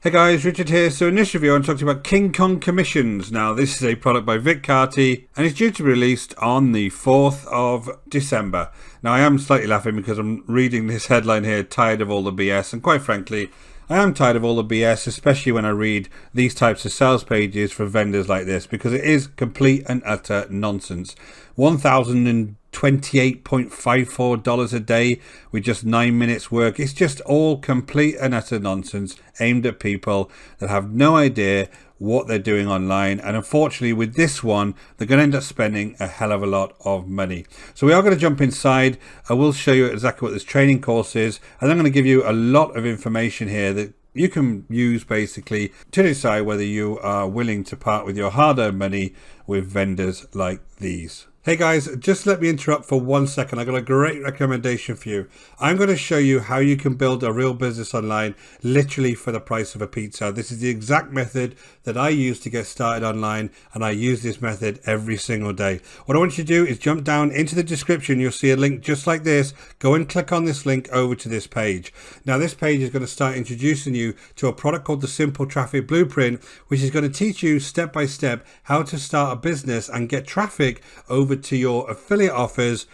Hey guys, Richard here. So in this review I'm talking about King Kong Commissions. Now this is a product by Vick, Carty, and it's due to be released on the 4th of December. Now I am slightly laughing because I'm reading this headline here, tired of all the BS, and quite frankly I am tired of all the BS, especially when I read these types of sales pages for vendors like this, because it is complete and utter nonsense. $1,028.54 a day with just 9 minutes work. It's just all complete and utter nonsense aimed at people that have no idea what they're doing online, and unfortunately with this one they're going to end up spending a hell of a lot of money. So we are going to jump inside. I will show you exactly what this training course is, and I'm going to give you a lot of information here that you can use basically to decide whether you are willing to part with your hard-earned money with vendors like these. Hey guys, just let me interrupt for 1 second. I got a great recommendation for you. I'm going to show you how you can build a real business online literally for the price of a pizza. This is the exact method that I use to get started online, and I use this method every single day. What I want you to do is jump down into the description. You'll see a link just like this. Go and click on this link over to this page. Now this page is going to start introducing you to a product called the Simple Traffic Blueprint, which is going to teach you step by step how to start a business and get traffic over to your affiliate offers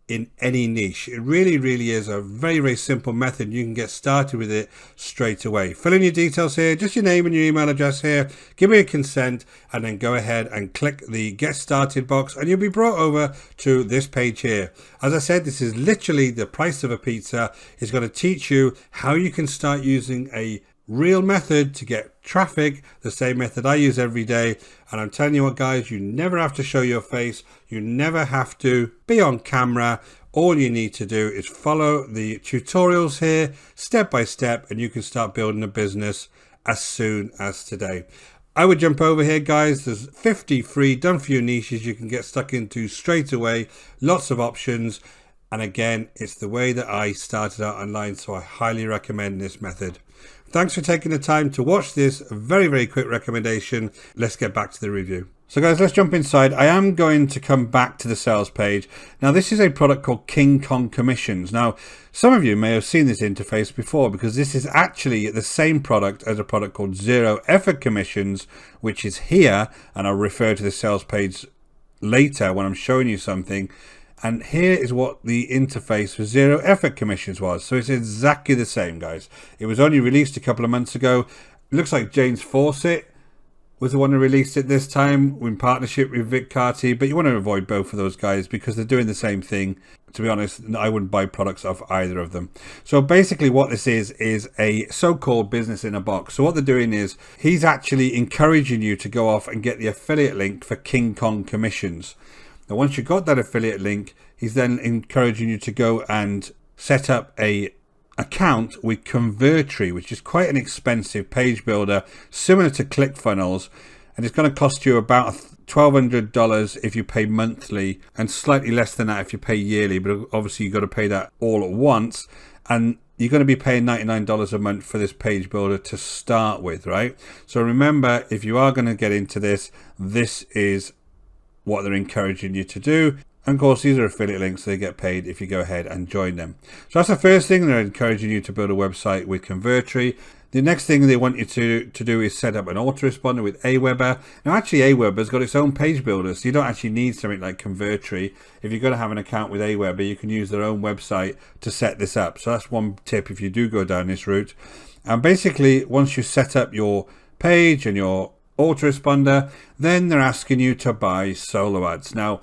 in any niche. It really is a very simple method. You can get started with it straight away. Fill in your details here, just your name and your email address here, give me a consent, and then go ahead and click the get started box and you'll be brought over to this page here. As I said, this is literally the price of a pizza. It's going to teach you how you can start using a real method to get traffic, the same method I use every day. And I'm telling you what guys, you never have to show your face, you never have to be on camera. All you need to do is follow the tutorials here step by step, and you can start building a business as soon as today. I would jump over here guys. There's 50 free done for you niches you can get stuck into straight away. Lots of options, and again, it's the way that I started out online, so I highly recommend this method. Thanks for taking the time to watch this very quick recommendation. Let's get back to the review. So guys, let's jump inside. I am going to come back to the sales page. Now this is a product called King Kong Commissions. Now some of you may have seen this interface before, because this is actually the same product as a product called Zero Effort Commissions, which is here, and I'll refer to the sales page later when I'm showing you something. And here is what the interface for Zero Effort Commissions was. So it's exactly the same, guys. It was only released a couple of months ago. It looks like James Fawcett was the one who released it this time in partnership with Vick, Carty, but you want to avoid both of those guys because they're doing the same thing. To be honest, I wouldn't buy products off either of them. So basically what this is a so-called business in a box. So what they're doing is he's actually encouraging you to go off and get the affiliate link for King Kong Commissions. Now once you've got that affiliate link, he's then encouraging you to go and set up a account with Convertri, which is quite an expensive page builder similar to ClickFunnels, and it's going to cost you about $1,200 if you pay monthly, and slightly less than that if you pay yearly, but obviously you've got to pay that all at once, and you're going to be paying $99 a month for this page builder to start with, right? So remember, if you are going to get into this, this is what they're encouraging you to do. And of course, these are affiliate links, so they get paid if you go ahead and join them. So that's the first thing. They're encouraging you to build a website with Convertri. The next thing they want you to do is set up an autoresponder with Aweber. Now actually Aweber's got its own page builder, so you don't actually need something like Convertri. If you're going to have an account with Aweber, you can use their own website to set this up. So that's one tip if you do go down this route. And basically once you set up your page and your autoresponder, then they're asking you to buy solo ads. Now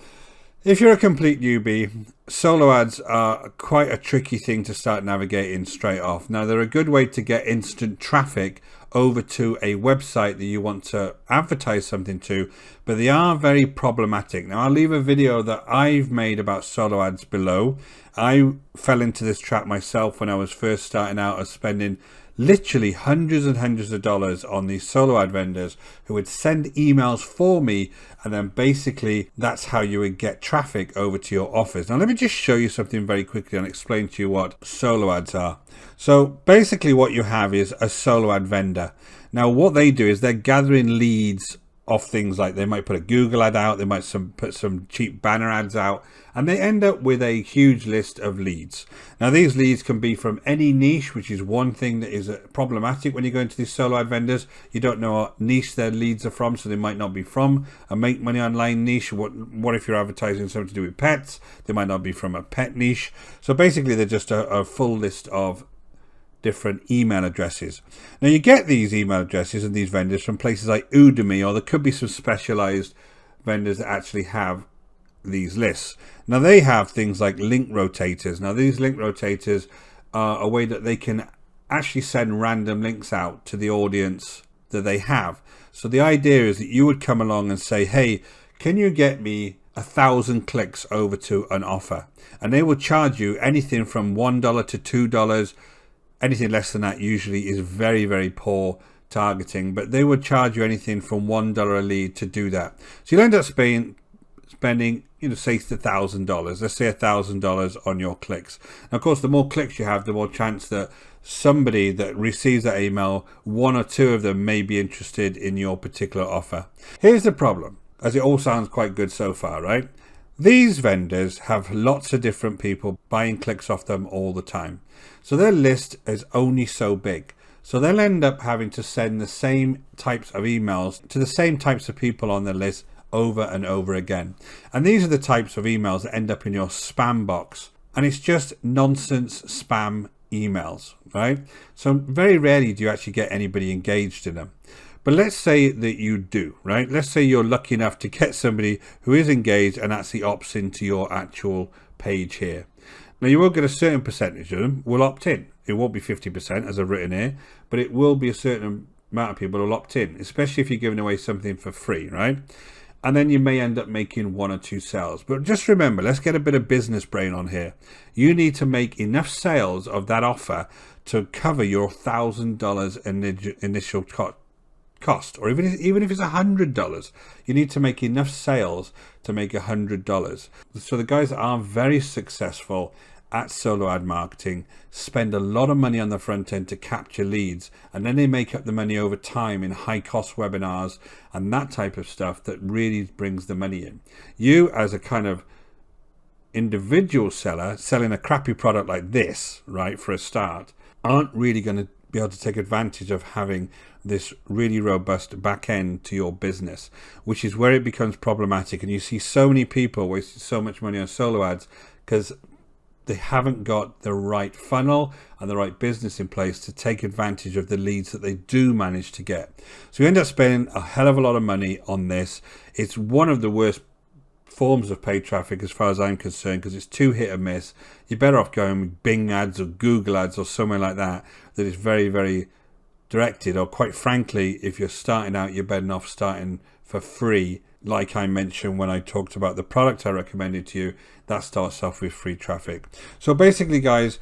if you're a complete newbie, solo ads are quite a tricky thing to start navigating straight off. Now they're a good way to get instant traffic over to a website that you want to advertise something to, but they are very problematic. Now I'll leave a video that I've made about solo ads below. I fell into this trap myself when I was first starting out of spending literally hundreds and hundreds of dollars on these solo ad vendors who would send emails for me, and then basically that's how you would get traffic over to your offers. Now let me just show you something very quickly and explain to you what solo ads are. So basically what you have is a solo ad vendor. Now what they do is they're gathering leads off things like they might put a Google ad out, they might put some cheap banner ads out, and they end up with a huge list of leads. Now these leads can be from any niche, which is one thing that is problematic when you go into these solo ad vendors. You don't know what niche their leads are from, so they might not be from a make money online niche. What if you're advertising something to do with pets? They might not be from a pet niche. So basically they're just a full list of different email addresses. Now you get these email addresses and these vendors from places like Udemy, or there could be some specialized vendors that actually have these lists. Now they have things like link rotators. Now these link rotators are a way that they can actually send random links out to the audience that they have. So the idea is that you would come along and say, hey, can you get me 1,000 clicks over to an offer? And they will charge you anything from $1 to $2. Anything less than that usually is very, very poor targeting, but they would charge you anything from $1 a lead to do that. So you'll end up spending, say $1,000. Let's say $1,000 on your clicks. Now, of course, the more clicks you have, the more chance that somebody that receives that email, one or two of them may be interested in your particular offer. Here's the problem, as it all sounds quite good so far, right? These vendors have lots of different people buying clicks off them all the time. So their list is only so big. So they'll end up having to send the same types of emails to the same types of people on their list over and over again. And these are the types of emails that end up in your spam box. And it's just nonsense spam emails, right? So very rarely do you actually get anybody engaged in them. But let's say that you do, right? Let's say you're lucky enough to get somebody who is engaged and actually opts into your actual page here. Now you will get a certain percentage of them will opt in. It won't be 50% as I've written here, but it will be a certain amount of people who will opt in, especially if you're giving away something for free, right? And then you may end up making one or two sales. But just remember, let's get a bit of business brain on here. You need to make enough sales of that offer to cover your $1,000 initial cost, or even if it's $100, you need to make enough sales to make $100. So the guys that are very successful at solo ad marketing spend a lot of money on the front end to capture leads, and then they make up the money over time in high cost webinars and that type of stuff that really brings the money in. You as a kind of individual seller selling a crappy product like this, right, for a start, aren't really going to be able to take advantage of having this really robust back end to your business, which is where it becomes problematic. And you see so many people wasting so much money on solo ads because they haven't got the right funnel and the right business in place to take advantage of the leads that they do manage to get. So you end up spending a hell of a lot of money on this. It's one of the worst forms of paid traffic as far as I'm concerned, because it's too hit and miss. You're better off going with Bing ads or Google ads or somewhere like that that is very, very directed. Or quite frankly, if you're starting out, you're better off starting for free. Like I mentioned when I talked about the product I recommended to you, that starts off with free traffic. So basically, guys,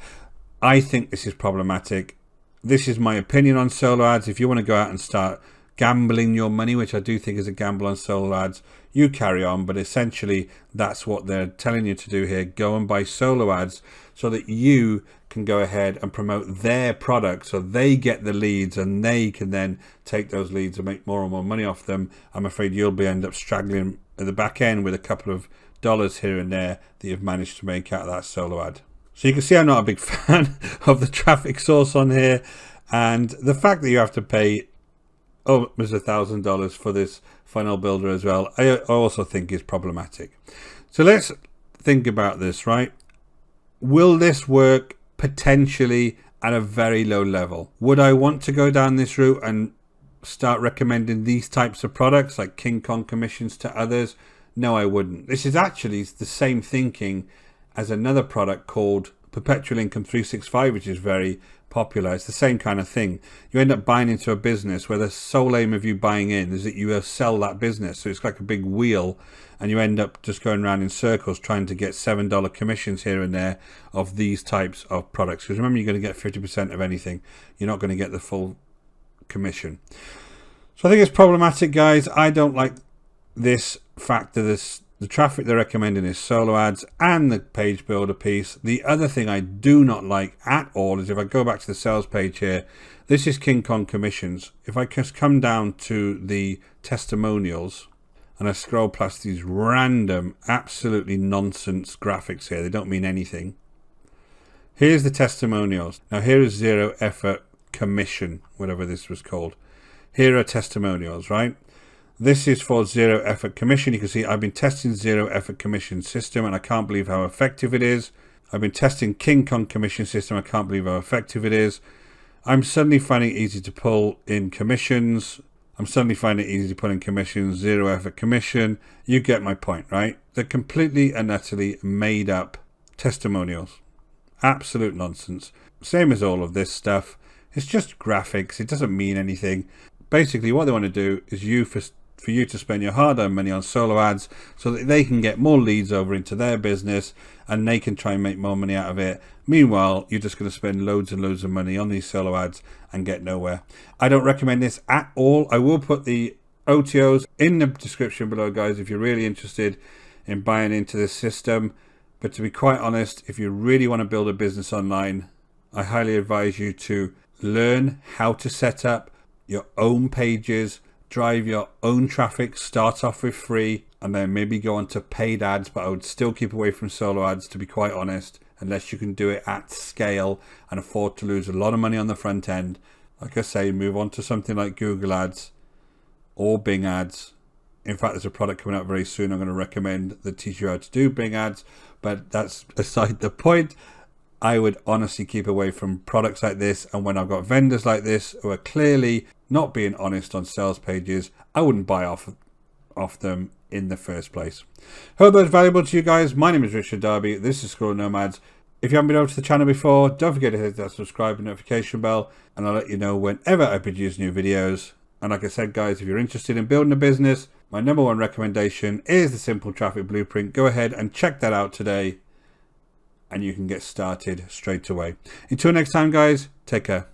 I think this is problematic. This is my opinion on solo ads. If you want to go out and start gambling your money, which I do think is a gamble on solo ads, you carry on. But essentially, that's what they're telling you to do here. Go and buy solo ads so that you can go ahead and promote their product, so they get the leads and they can then take those leads and make more and more money off them. I'm afraid you'll end up straggling at the back end with a couple of dollars here and there that you've managed to make out of that solo ad. So you can see I'm not a big fan of the traffic source on here, and the fact that you have to pay almost $1,000 for this funnel builder as well, I also think is problematic. So let's think about this, right? Will this work? Potentially at a very low level. Would I want to go down this route and start recommending these types of products like King Kong commissions to others? No, I wouldn't. This is actually the same thinking as another product called Perpetual Income 365, which is very popular. It's the same kind of thing. You end up buying into a business where the sole aim of you buying in is that you sell that business. So it's like a big wheel, and you end up just going around in circles trying to get $7 commissions here and there of these types of products. Because remember, you're going to get 50% of anything. You're not going to get the full commission. So I think it's problematic, guys. I don't like this fact that there's The traffic they're recommending is solo ads and the page builder piece. The other thing I do not like at all is if I go back to the sales page here, this is King Kong commissions. If I just come down to the testimonials and I scroll past these random, absolutely nonsense graphics here, they don't mean anything. Here's the testimonials. Now here is zero effort commission, whatever this was called. Here are testimonials, right? This is for zero effort commission. You can see I've been testing zero effort commission system and I can't believe how effective it is. I've been testing King Kong commission system. I can't believe how effective it is. I'm suddenly finding it easy to pull in commissions. I'm suddenly finding it easy to pull in commissions, zero effort commission. You get my point, right? They're completely and utterly made up testimonials. Absolute nonsense. Same as all of this stuff. It's just graphics. It doesn't mean anything. Basically, what they want to do is for you to spend your hard-earned money on solo ads so that they can get more leads over into their business and they can try and make more money out of it. Meanwhile, you're just going to spend loads and loads of money on these solo ads and get nowhere. I don't recommend this at all. I will put the OTOs in the description below, guys, if you're really interested in buying into this system. But to be quite honest, if you really want to build a business online, I highly advise you to learn how to set up your own pages, drive your own traffic, start off with free, and then maybe go on to paid ads. But I would still keep away from solo ads, to be quite honest, unless you can do it at scale and afford to lose a lot of money on the front end. Like I say, move on to something like Google ads or Bing ads. In fact, there's a product coming out very soon I'm going to recommend that teaches you how to do Bing ads, but that's beside the point. I would honestly keep away from products like this, and when I've got vendors like this who are clearly not being honest on sales pages, I wouldn't buy off them in the first place. Hope that's valuable to you guys. My name is Richard Darby. This is School of Nomads. If you haven't been over to the channel before, don't forget to hit that subscribe and notification bell, and I'll let you know whenever I produce new videos. And like I said, guys, if you're interested in building a business, my number one recommendation is the Simple Traffic Blueprint. Go ahead and check that out today, and you can get started straight away. Until next time, guys, take care.